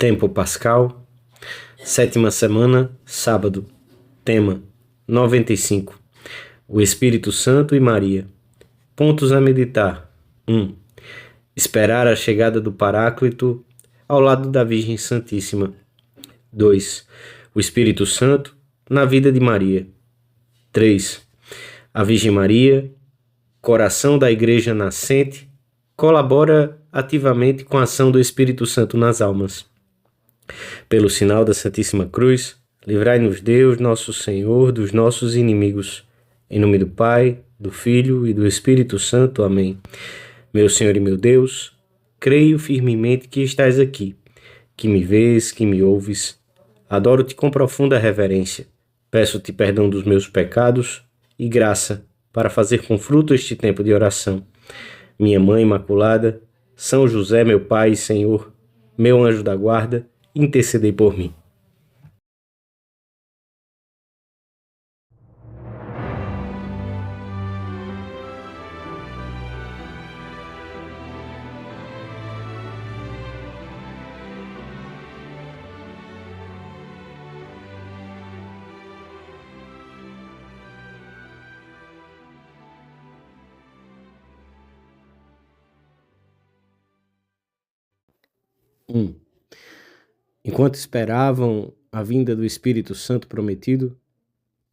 Tempo pascal, sétima semana, sábado. Tema 95. O Espírito Santo e Maria. Pontos a meditar. 1. Esperar a chegada do Paráclito ao lado da Virgem Santíssima. 2. O Espírito Santo na vida de Maria. 3. A Virgem Maria, coração da Igreja nascente, colabora ativamente com a ação do Espírito Santo nas almas. Pelo sinal da Santíssima Cruz, livrai-nos Deus, nosso Senhor, dos nossos inimigos. Em nome do Pai, do Filho e do Espírito Santo. Amém. Meu Senhor e meu Deus, creio firmemente que estás aqui, que me vês, que me ouves. Adoro-te com profunda reverência. Peço-te perdão dos meus pecados e graça para fazer com fruto este tempo de oração. Minha Mãe Imaculada, São José, meu Pai e Senhor, meu anjo da guarda, intercedei por mim. Enquanto esperavam a vinda do Espírito Santo prometido,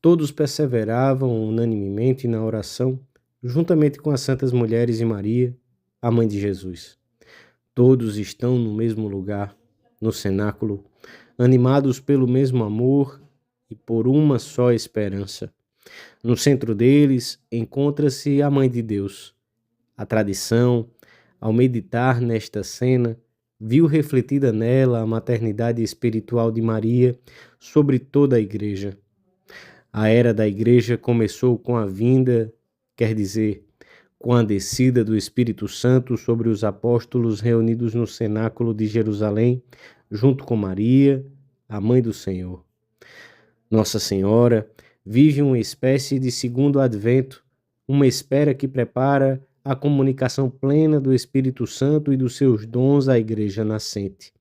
todos perseveravam unanimemente na oração, juntamente com as santas mulheres e Maria, a mãe de Jesus. Todos estão no mesmo lugar, no cenáculo, animados pelo mesmo amor e por uma só esperança. No centro deles encontra-se a Mãe de Deus. A tradição, ao meditar nesta cena, viu refletida nela a maternidade espiritual de Maria sobre toda a Igreja. A era da Igreja começou com a vinda, quer dizer, com a descida do Espírito Santo sobre os apóstolos reunidos no cenáculo de Jerusalém, junto com Maria, a Mãe do Senhor. Nossa Senhora vive uma espécie de segundo advento, uma espera que prepara a comunicação plena do Espírito Santo e dos seus dons à Igreja nascente.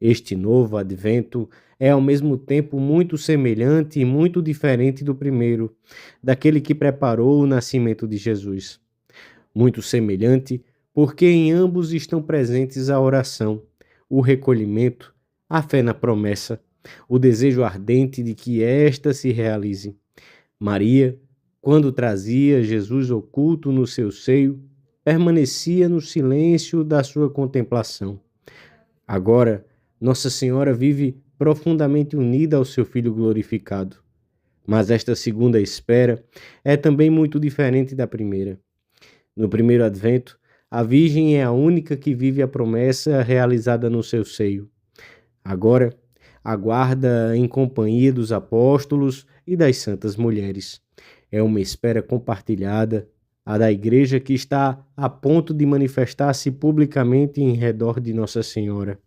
Este novo advento é ao mesmo tempo muito semelhante e muito diferente do primeiro, daquele que preparou o nascimento de Jesus. Muito semelhante porque em ambos estão presentes a oração, o recolhimento, a fé na promessa, o desejo ardente de que esta se realize. Maria, quando trazia Jesus oculto no seu seio, permanecia no silêncio da sua contemplação. Agora, Nossa Senhora vive profundamente unida ao seu Filho glorificado. Mas esta segunda espera é também muito diferente da primeira. No primeiro advento, a Virgem é a única que vive a promessa realizada no seu seio. Agora, aguarda em companhia dos apóstolos e das santas mulheres. É uma espera compartilhada, a da Igreja que está a ponto de manifestar-se publicamente em redor de Nossa Senhora.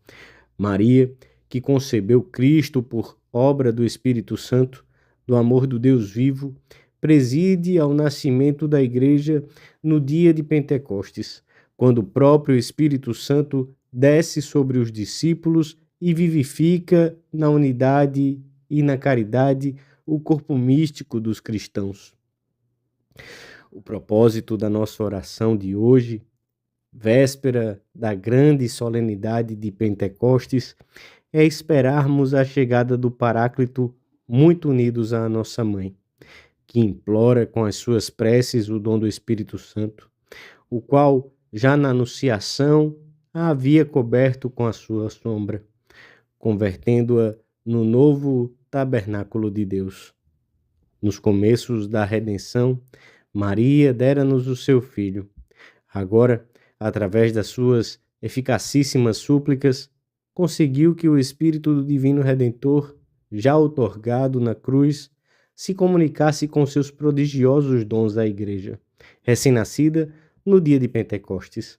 Maria, que concebeu Cristo por obra do Espírito Santo, do amor do Deus vivo, preside ao nascimento da Igreja no dia de Pentecostes, quando o próprio Espírito Santo desce sobre os discípulos e vivifica na unidade e na caridade o corpo místico dos cristãos. O propósito da nossa oração de hoje, véspera da grande solenidade de Pentecostes, é esperarmos a chegada do Paráclito muito unidos à nossa Mãe, que implora com as suas preces o dom do Espírito Santo, o qual já na Anunciação a havia coberto com a sua sombra, convertendo-a no novo tabernáculo de Deus. Nos começos da redenção, Maria dera-nos o seu Filho. Agora, através das suas eficacíssimas súplicas, conseguiu que o Espírito do Divino Redentor, já outorgado na cruz, se comunicasse com seus prodigiosos dons à Igreja, recém-nascida no dia de Pentecostes.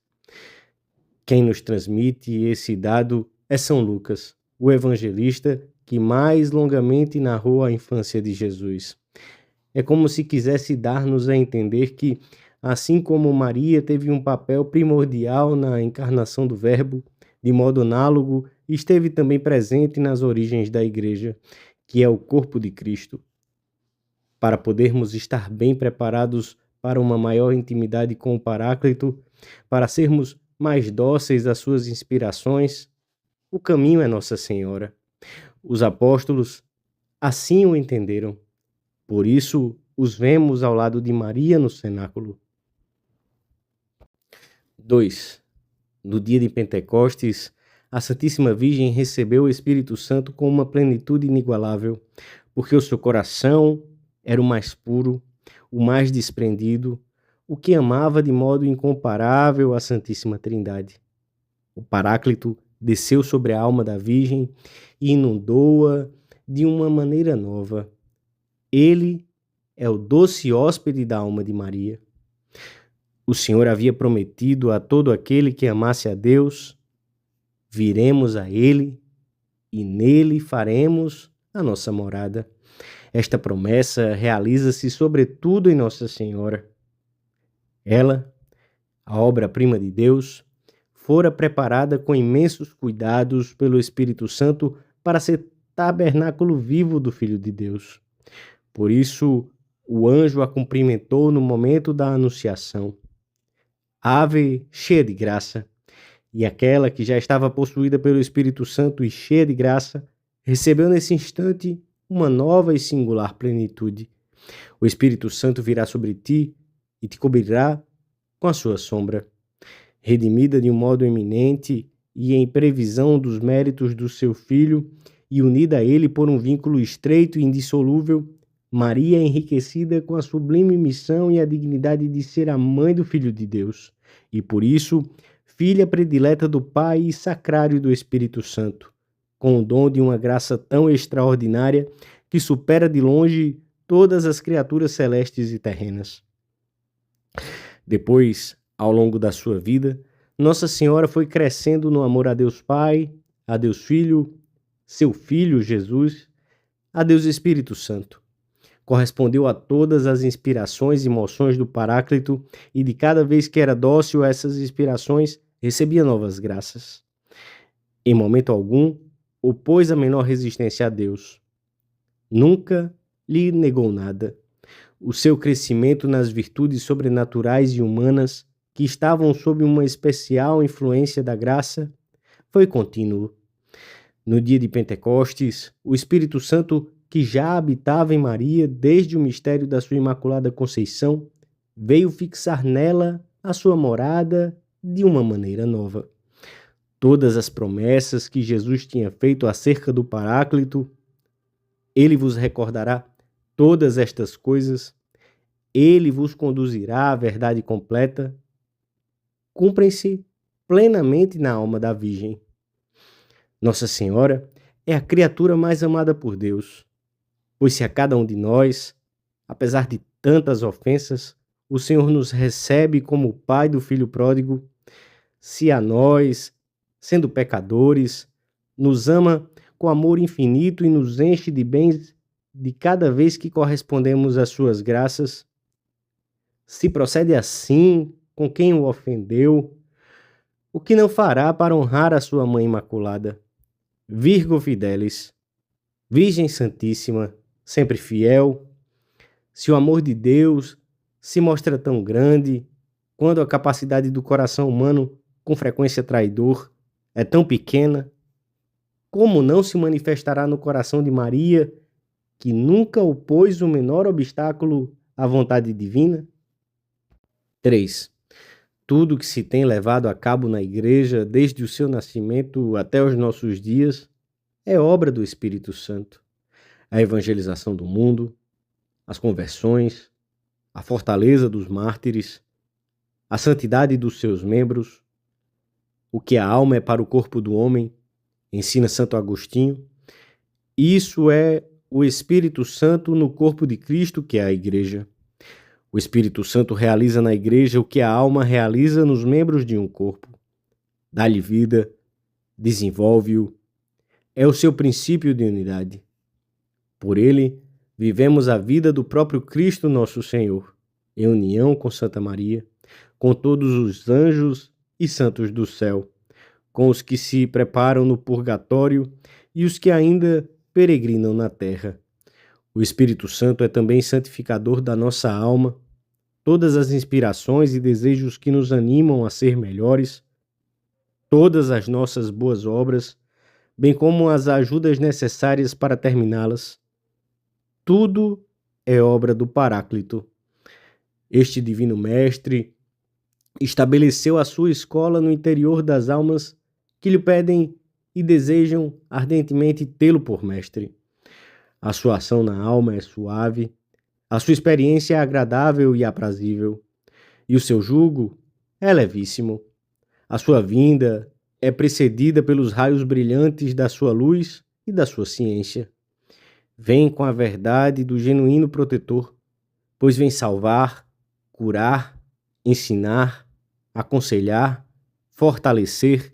Quem nos transmite esse dado é São Lucas, o evangelista que mais longamente narrou a infância de Jesus. É como se quisesse dar-nos a entender que, assim como Maria teve um papel primordial na encarnação do Verbo, de modo análogo esteve também presente nas origens da Igreja, que é o corpo de Cristo, para podermos estar bem preparados para uma maior intimidade com o Paráclito, para sermos mais dóceis às suas inspirações. O caminho é Nossa Senhora. Os apóstolos assim o entenderam. Por isso, os vemos ao lado de Maria no cenáculo. 2. No dia de Pentecostes, a Santíssima Virgem recebeu o Espírito Santo com uma plenitude inigualável, porque o seu coração era o mais puro, o mais desprendido, o que amava de modo incomparável a Santíssima Trindade. O Paráclito desceu sobre a alma da Virgem e inundou-a de uma maneira nova. Ele é o doce hóspede da alma de Maria. O Senhor havia prometido a todo aquele que amasse a Deus: viremos a Ele e nele faremos a nossa morada. Esta promessa realiza-se sobretudo em Nossa Senhora. Ela, a obra-prima de Deus, fora preparada com imensos cuidados pelo Espírito Santo para ser tabernáculo vivo do Filho de Deus. Por isso, o anjo a cumprimentou no momento da anunciação. Ave, cheia de graça. E aquela que já estava possuída pelo Espírito Santo e cheia de graça, recebeu nesse instante uma nova e singular plenitude. O Espírito Santo virá sobre ti e te cobrirá com a sua sombra. Redimida de um modo eminente e em previsão dos méritos do seu Filho e unida a ele por um vínculo estreito e indissolúvel, Maria é enriquecida com a sublime missão e a dignidade de ser a mãe do Filho de Deus, e por isso, filha predileta do Pai e sacrário do Espírito Santo, com o dom de uma graça tão extraordinária que supera de longe todas as criaturas celestes e terrenas. Depois, ao longo da sua vida, Nossa Senhora foi crescendo no amor a Deus Pai, a Deus Filho, seu Filho Jesus, a Deus Espírito Santo. Correspondeu a todas as inspirações e moções do Paráclito e de cada vez que era dócil a essas inspirações, recebia novas graças. Em momento algum, opôs a menor resistência a Deus. Nunca lhe negou nada. O seu crescimento nas virtudes sobrenaturais e humanas, que estavam sob uma especial influência da graça, foi contínuo. No dia de Pentecostes, o Espírito Santo, que já habitava em Maria desde o mistério da sua Imaculada Conceição, veio fixar nela a sua morada de uma maneira nova. Todas as promessas que Jesus tinha feito acerca do Paráclito, ele vos recordará todas estas coisas, ele vos conduzirá à verdade completa, cumprem-se plenamente na alma da Virgem. Nossa Senhora é a criatura mais amada por Deus, pois se a cada um de nós, apesar de tantas ofensas, o Senhor nos recebe como o Pai do Filho pródigo, se a nós, sendo pecadores, nos ama com amor infinito e nos enche de bens de cada vez que correspondemos às suas graças, se procede assim com quem o ofendeu, o que não fará para honrar a sua Mãe Imaculada? Virgo Fidelis, Virgem Santíssima, sempre fiel, se o amor de Deus se mostra tão grande, quando a capacidade do coração humano, com frequência traidor, é tão pequena, como não se manifestará no coração de Maria, que nunca opôs o menor obstáculo à vontade divina? 3. Tudo que se tem levado a cabo na Igreja, desde o seu nascimento até os nossos dias, é obra do Espírito Santo. A evangelização do mundo, as conversões, a fortaleza dos mártires, a santidade dos seus membros, o que a alma é para o corpo do homem, ensina Santo Agostinho. Isso é o Espírito Santo no corpo de Cristo, que é a Igreja. O Espírito Santo realiza na Igreja o que a alma realiza nos membros de um corpo. Dá-lhe vida, desenvolve-o. É o seu princípio de unidade. Por ele, vivemos a vida do próprio Cristo nosso Senhor, em união com Santa Maria, com todos os anjos e santos do céu, com os que se preparam no purgatório e os que ainda peregrinam na terra. O Espírito Santo é também santificador da nossa alma. Todas as inspirações e desejos que nos animam a ser melhores, todas as nossas boas obras, bem como as ajudas necessárias para terminá-las, tudo é obra do Paráclito. Este divino mestre estabeleceu a sua escola no interior das almas que lhe pedem e desejam ardentemente tê-lo por mestre. A sua ação na alma é suave, a sua experiência é agradável e aprazível, e o seu jugo é levíssimo. A sua vinda é precedida pelos raios brilhantes da sua luz e da sua ciência. Vem com a verdade do genuíno protetor, pois vem salvar, curar, ensinar, aconselhar, fortalecer,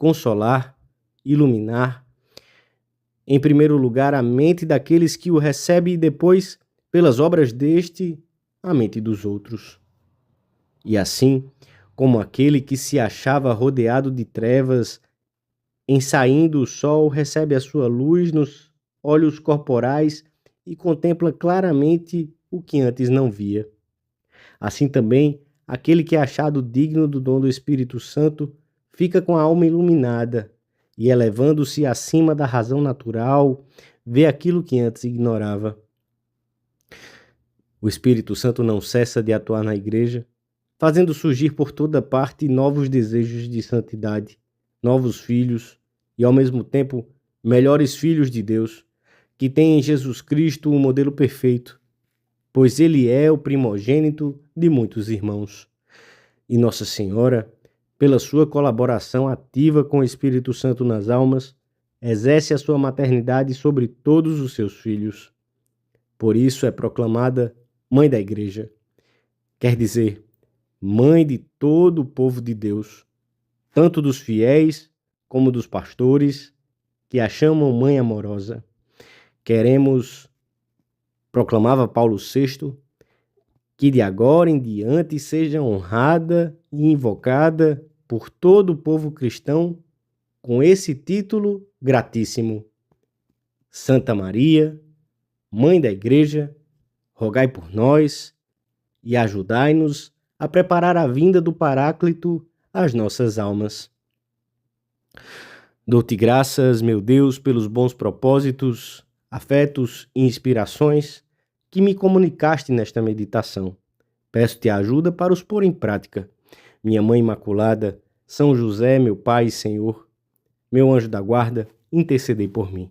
consolar, iluminar, em primeiro lugar, a mente daqueles que o recebem e depois, pelas obras deste, a mente dos outros. E assim, como aquele que se achava rodeado de trevas, em saindo o sol, recebe a sua luz nos olhos corporais e contempla claramente o que antes não via. Assim também, aquele que é achado digno do dom do Espírito Santo fica com a alma iluminada e, elevando-se acima da razão natural, vê aquilo que antes ignorava. O Espírito Santo não cessa de atuar na Igreja, fazendo surgir por toda parte novos desejos de santidade, novos filhos e, ao mesmo tempo, melhores filhos de Deus, que têm em Jesus Cristo o modelo perfeito, pois ele é o primogênito de muitos irmãos. E Nossa Senhora, pela sua colaboração ativa com o Espírito Santo nas almas, exerce a sua maternidade sobre todos os seus filhos. Por isso é proclamada Mãe da Igreja. Quer dizer, Mãe de todo o povo de Deus, tanto dos fiéis como dos pastores, que a chamam Mãe Amorosa. Queremos, proclamava Paulo VI, que de agora em diante seja honrada e invocada por todo o povo cristão com esse título gratíssimo: Santa Maria, Mãe da Igreja, rogai por nós e ajudai-nos a preparar a vinda do Paráclito às nossas almas. Dou-te graças, meu Deus, pelos bons propósitos, afetos e inspirações que me comunicaste nesta meditação. Peço-te ajuda para os pôr em prática. Minha Mãe Imaculada, São José, meu Pai e Senhor, meu anjo da guarda, intercedei por mim.